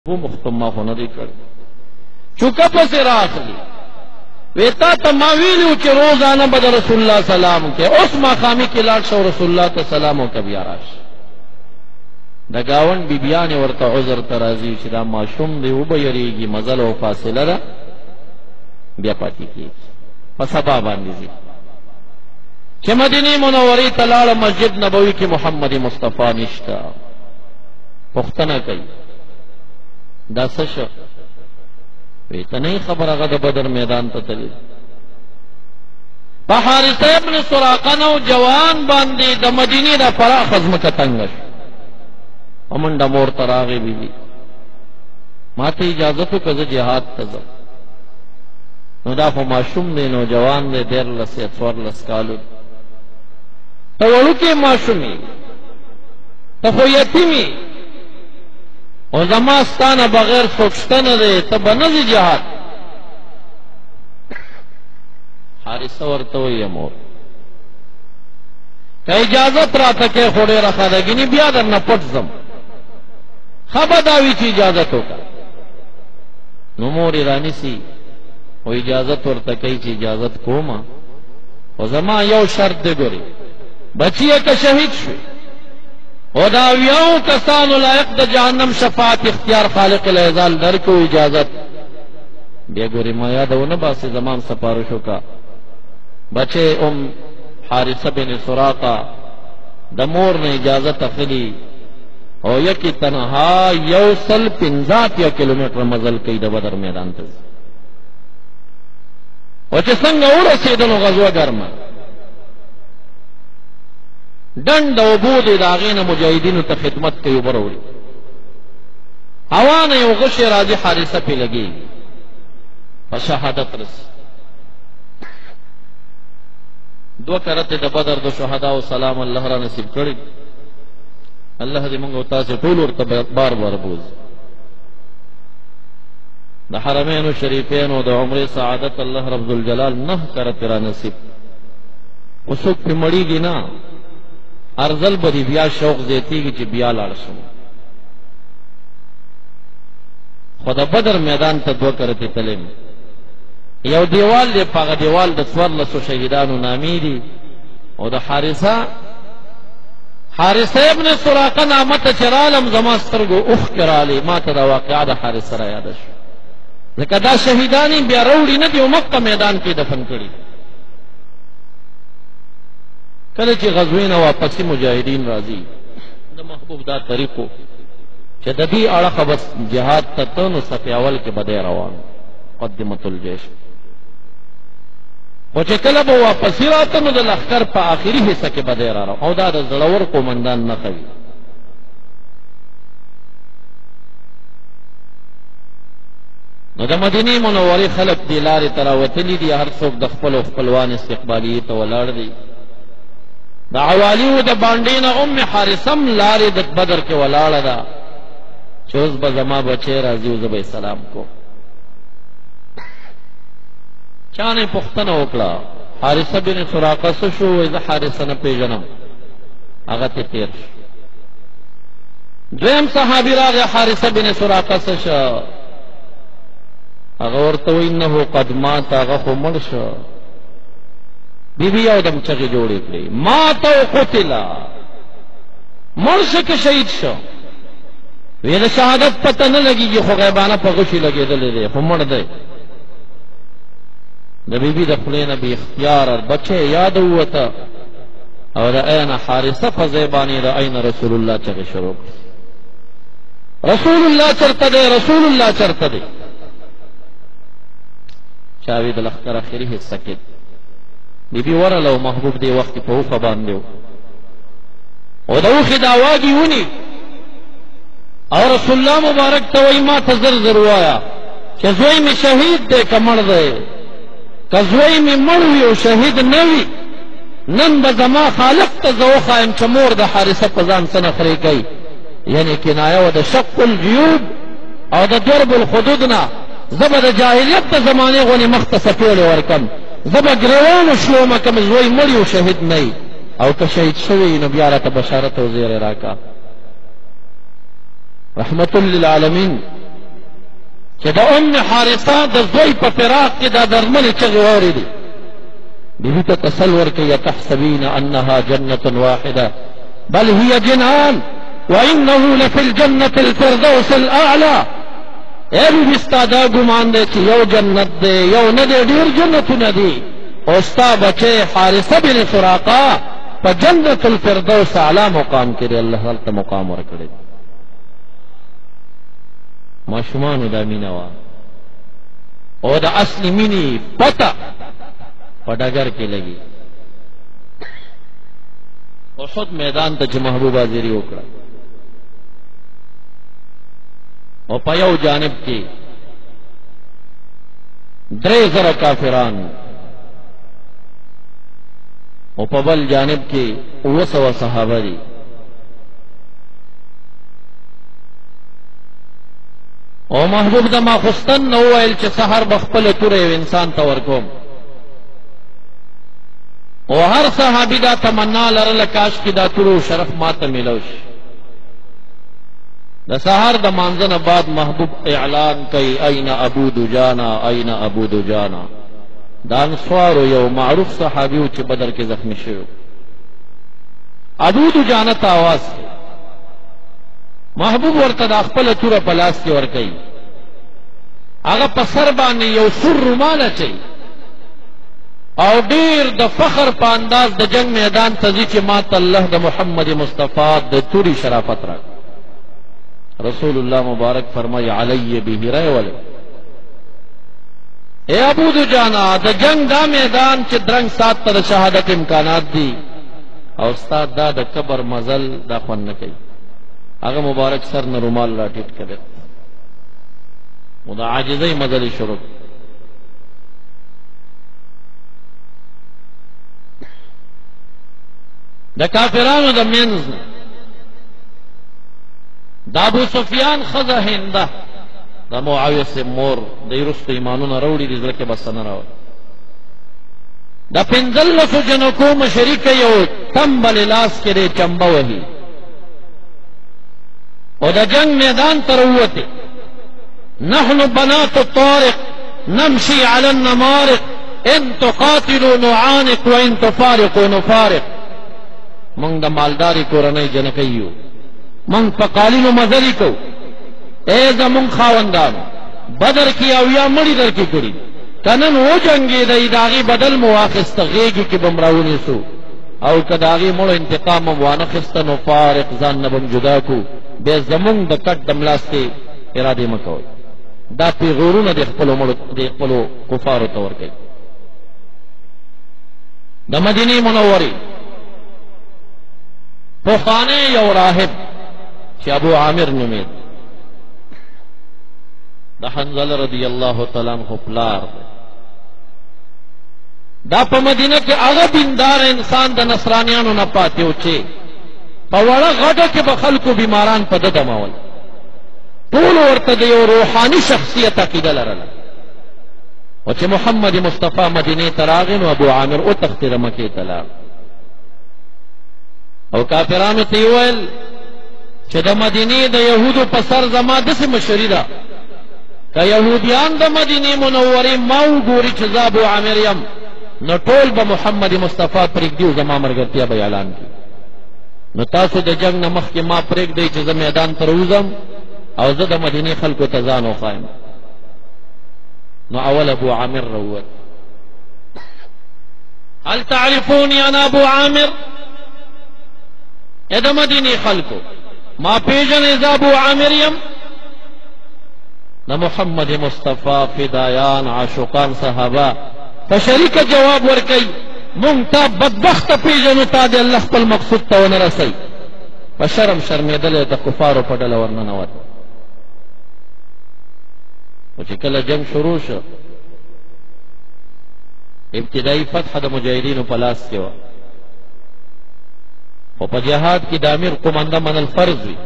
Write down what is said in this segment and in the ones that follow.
وہ مختمہ ہونا دی کر چکا پس راخلی ویتا تماویلیو چی روزانہ بدا رسول اللہ سلام کے اس مقامی کی لاٹ شو رسول اللہ تا سلامو کبھی آراش دا گاون بی بیانی ورطا عذر ترازی چی دا معشوم دی او بیریگی مزل و فاصله را بیا پاتی کی فسبا باندیزی چی مدینی منوری تلال مسجد نبوی کی محمد مصطفیٰ نشتا پختنہ کئی دا سشو ویتا نہیں خبر اگا دا بدر میدان تا تلی پا حارث ابن سراقنو جوان باندی دا مدینی دا پرا خزم کتنگش ومن دا مور تراغی بی ماتا اجازتو کز جہاد تزم نو دا خو معشوم دی نو جوان دی دیر لسی اتوار لسکالو تا وڑو کی معشومی تا خو یتیمی او زماستانا بغیر سوچتن دے تب نزی جہاد حارثہ ورطوئی امور کہ اجازت را تکے خوڑے رکھا دگینی بیا در نپٹ زم خبر داوی چی اجازت ہوگا نمور ایرانی سی وہ اجازت ورطکی چی اجازت کوما او زمان یو شرط دے گوری بچیے کا شہید شوی او دا اویاؤں کسانو لائق دا جہنم شفاعت اختیار خالق العزال در کو اجازت بیا گوری ما یادو نباسی زمان سپارشو کا بچے حارثہ بن سراقہ دا مور نے اجازت اخلی او یکی تنہا یو سل پنزات یا کلومیٹر مزل کئی دا بدر میدان تز او چی سنگ اوڑا سیدنو غزوہ گرما ڈنڈ و بود داغین مجاہدین تا خدمت کئی بروڑی ہوان یو غش راضی حارثہ پی لگی فشہادت رس دو کرت دا بدر دو شہداء و سلام اللہ را نصیب کری اللہ دی منگو تاسی طول ورطا بار بار بوز دا حرمین و شریفین و دا عمر سعادت اللہ رب ذوالجلال نہ کرت را نصیب اسوک پی مڑی گی نا ارزل بدی بیا شوق زیتی کی چی بیا لارسو خدا بدر میدان تا دو کرتی تلیم یو دیوال دی پاگا دیوال دا سورلسو شہیدانو نامی دی او دا حارثہ ابن سراقہ نامت چرالم زماسترگو اخ کرالی ما تا دا واقعہ دا حارثہ را یادش لکہ دا شہیدانی بیا روڑی نا دیو مکہ میدان کی دفن کری کله چې غزوین واپسی مجاہدین راضی د محبوب دا طریقو چې د دې اړه بس جهاد ته تنو صفی اول کې بده روان قدمت الجيش او چې کله به واپسی راته نو د لښکر په آخري حصہ کې بده را او دا د زړور قومندان نه کوي نو د مدینه منورې خلک دی لارې تراوتلی دي هر څوک د خپل خپلوان استقبالی ته ولاړ دی دا عوالیو دا باندین حارثم لاری دا بدر کے ولاڑا دا چوز بزما بچے رازیو زبای سلام کو چانے پختن اوکلا حارثہ بن سراقہ سشو ویزا حارثہ نپی جنم اغتی تیر دویم صحابی راغ حارثہ بن سراقہ سشا اغورتو انہو قد مات اغخو مرشا بی بی او دم چغی جوڑی کلی مات و قتلا مرش کے شہید شو وید شہادت پتہ نہ لگی گی خو غیبانہ پا غشی لگی دلے دے خو مر دے دا بی بی دخلین بی اختیار بچے یاد ہوتا او دا این حارثہ فزیبانی دا این رسول اللہ چغی شروع رسول اللہ چرتا دے رسول اللہ چرتا دے چاوید الاختر اخیری حصہ کت بی بی ورلو محبوب دی وقت پا اوخا باندیو او دا اوخی داواگی ہونی اور رسول اللہ مبارک توئی ما تزر ذروایا کہ زوئی میں شہید دے کا مر دے کہ زوئی میں مروی و شہید نوی نن بزما خالق تا زوخا انچمور دا حارثہ پزان سنخری گئی یعنی کنایا و دا شق الجیوب او دا درب الخدودنا زبا دا جاہلیت دا زمانے غنی مختص پیول ورکم زبا گروانو شلوما کم زوی مریو شہید نئی او که شہید شوی نبیارت بشارت و زیر راکا رحمت للعالمین چې د ام حارثه د زوی په فراق کې دا درملې چغې واورېدې. بیبي ته تسل ورکوي تحسبین انها جنة واحده بل هي جنان وانه لفي الجنة الفردوس الاعلى. اے بیبي ستا دا ګمان دی چې یو جنت دی یو نه دی ډېر جنتونه دي او ستا بچی حارثه بن سراقه په جنت الفردوس اعلی مقام کې دی. الله هلته مقام ورکړی. ماشومانو دا مینه وه او د اصلي مینې پته په ډګر کې لګي. احد میدان ته چې محبوب حاضري وکړه او په یو جانب کې 3000 کافران او په بل جانب کې 200 صحابه دي. او محبوب د ماخستن نو ویل چې سحر بخپل توره یو انسان ته ورکوم. او هر صحابي دا تمنا لرله کاش کې دا تورو شرف ماته میلو شي. د سحر د مانځه نه بعد محبوب اعلان کوي اين ابو دجانا اين ابو دجانا. د انصارو یو معروف صحابي و چې بدر کې زخمی شوی. ابو دجانا ته آواز کوي. محبوب ورته د خپل توره په لاس کې ورکوي. هغه په سر باندې یو سور رومال اچوي او ډیر د فخر په انداز د جنگ میدان ته ځي چې ماته الله د محمد مصطفی د توري شرافت راک. رسول الله مبارک فرمایي علی به رایول. اے ابو دجانا د جنگ دا میدان چې درنګ سات ته شهادت امکانات دي او استاد دا د قبر مزل دا خوند نه کوي. هغه مبارک سر نه رومال را ټیټ کړی او د عاجزۍ مزل شروع. د کافرانو د منځ د ابو سفیان ښځه هنده د معاویه سه مور د وروسته ایمانونه راوړي دي زړه کې بس نه راوړي. د 15 جنکو مشري کوي یو تمبل لاس کې دی چمبه وهي او د جنگ میدان ته راووتې. نحن بنات الطارق نمشي على النمارق ان تقاتلوا نعانق وان تفارقوا نفارق. من د مالداري کورنۍ جنکۍ یو. من په قالینو مزلې کوو. ای زمونږ خاوندانو بدر کې او یا مړي در کې کړي که نن وجنګېدئ د هغې بدل مو واخیسته غېږې کې به م راونیسو او که د هغې مړو انتقام م وانخیسته نو فارق ځان نه به م جدا کړو. بیا زمونږ د کټ د ملاستې ارادې مه کوئ. دا پیغورونه د خپلو کفارو ته ورکوي. د مدینې منورې پخوانی یو راهب چې ابو عامر نومید د حنظله رضی الله تعالی عنہ پلار دی. دا په مدینه کې هغه دیندار انسان د نصرانیانو نه پاتې و چې په وړه غټه کې به خلکو بیماران په ده دمول. ټول ورته د یو روحاني شخصیت عقیده لرله. او چې محمد مصطفی مدینې ته راغی نو ابو عامر وتښتېده مکې ته لاړ او کافرانو ته یې وویل چې د مدینې د یهودو په سر زما داسې مشري ده که یهودیان د مدینې منورې ما وګوري چې زه ابو عامر یم نو ټول به محمد مصطفی پرېږدي او زما ملګرتیا به اعلان کړي. نو تاسو د جنگ نه مخکې ما پرېږدئ چې زه میدان ته راوځم او زه د مدینې خلکو ته ځان وښایم. نو اول ابو عامر راووت. هل تعرفوني انا ابو عامر؟ اے د مدینې خلکو ما پیژنئ زه ابو عامر یم؟ د محمد مصطفی فدایان عاشقان صحابه په شریکه جواب ورکوي مونږ تا بدبخته پیژنو تا د الله خپل مقصود ته ونه رسئ. په شرم شرمېدلی د کفارو په ډله ورننوت. خو چې کله جنگ شروع شو ابتدایي فتح د مجاهدینو په لاس کې وه خو په جهاد کې د امیر قمنده منل فرض وي.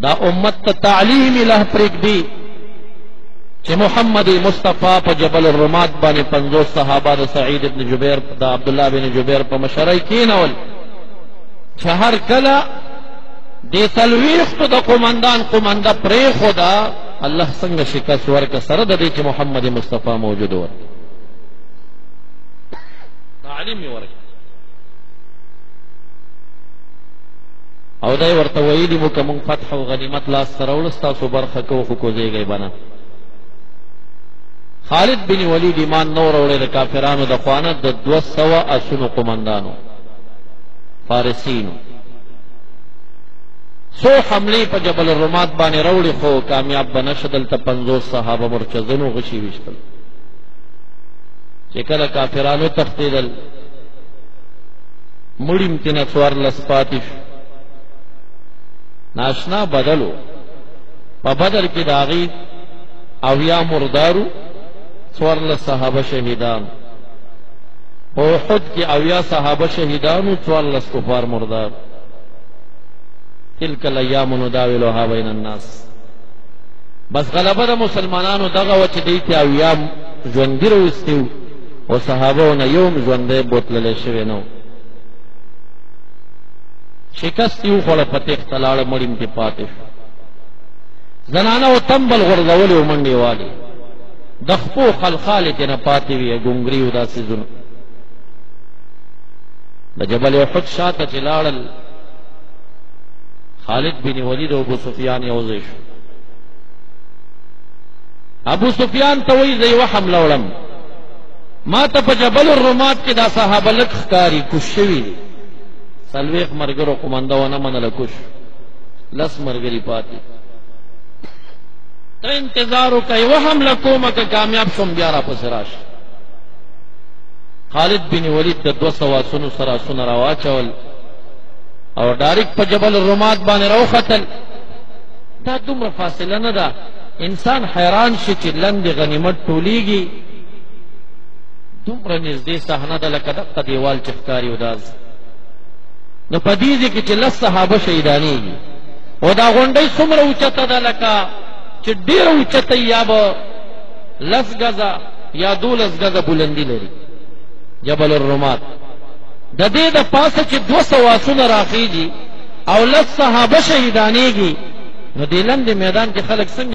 دا امت ته تعلیم الہ پرېږدي چې محمد مصطفی په جبل الرمات باندې 50 صحابه د سعید ابن جبیر د عبدالله بن جبیر په مشرۍ کېنول چې هر کله دې 40 د قمندان قمنده پرېښوده الله څنګه شکست ورکړه سره د دې چې محمد مصطفی موجود و تعلیم یې ورکړه او دای ورته ویلي مو که مونږ فتح او غنیمت لاس ته راوړو ستاسو برخه کوو خو کوزیږئ به نه خالد بن ولید ایمان نو راوړی د کافرانو د خوانه د 200 اسونو قمندانو فارسینو سو حملې په جبل الرمات باندې راوړي خو کامیاب به نشه دلته 50 صحابه مرچزنو غشي ویشتل چې کله کافرانو تښتېدل مړي م تېنه 14 پاتې شو ناشنا بدلو په بدر کې د هغې اویا مردارو 14 صحابه شهیدان په احد کې اویا صحابه شهیدانو 14 کفار مردار تلک الایام نداولها بین الناس بس غلبه د مسلمانانو دغه وه چې دوی ته اویا ژوندي راوستي او صحابو نه یو م ژوندی بوتللی شوی نه شکست یې وخوړه په تېښته لاړه مړي م ترې پاتې شو زنانه و تمبل غورځولې و منډې والې د خپو خلخالې ترې نه پاتې وي ګونګري و دا څیزونه د جبل احد شاته چې لاړل خالد بن ولید او ابو سفیان یو ځای شو ابو سفیان ته وایي زه یوه حمله وړم ما ته په جبل الرمات کې دا صحابه لږ ښکاري کوش شوي دي 40 ملګرو قمنده ونه منله کوش 10 ملګري پاتې ته انتظار وکړه یوه حمله کومه که کامیاب شوم بیا راپسې راشه خالد بن ولید د 200 آسونو سره آسونه راواچول او ډایرکټ په جبل الرمات باندې راوختل دا دومره فاصله نه ده انسان حیران شي چې لندې غنیمت ټولیږي دومره نږدې صحنه ده لکه دقه دیوال چې ښکاري و داز نو په دې ځای کې چې 10 صحابه شهیدانېږي او دا غونډۍ څومره اوچته ده لکه چې ډېره اوچته یا به 10 ګزه یا 12 ګزه بلندي لري جبل الرمات د دې د پاسه چې 200 آسونه راخیږي او 10 صحابه شهیدانېږي نو دې لندې میدان کې خلک څنګه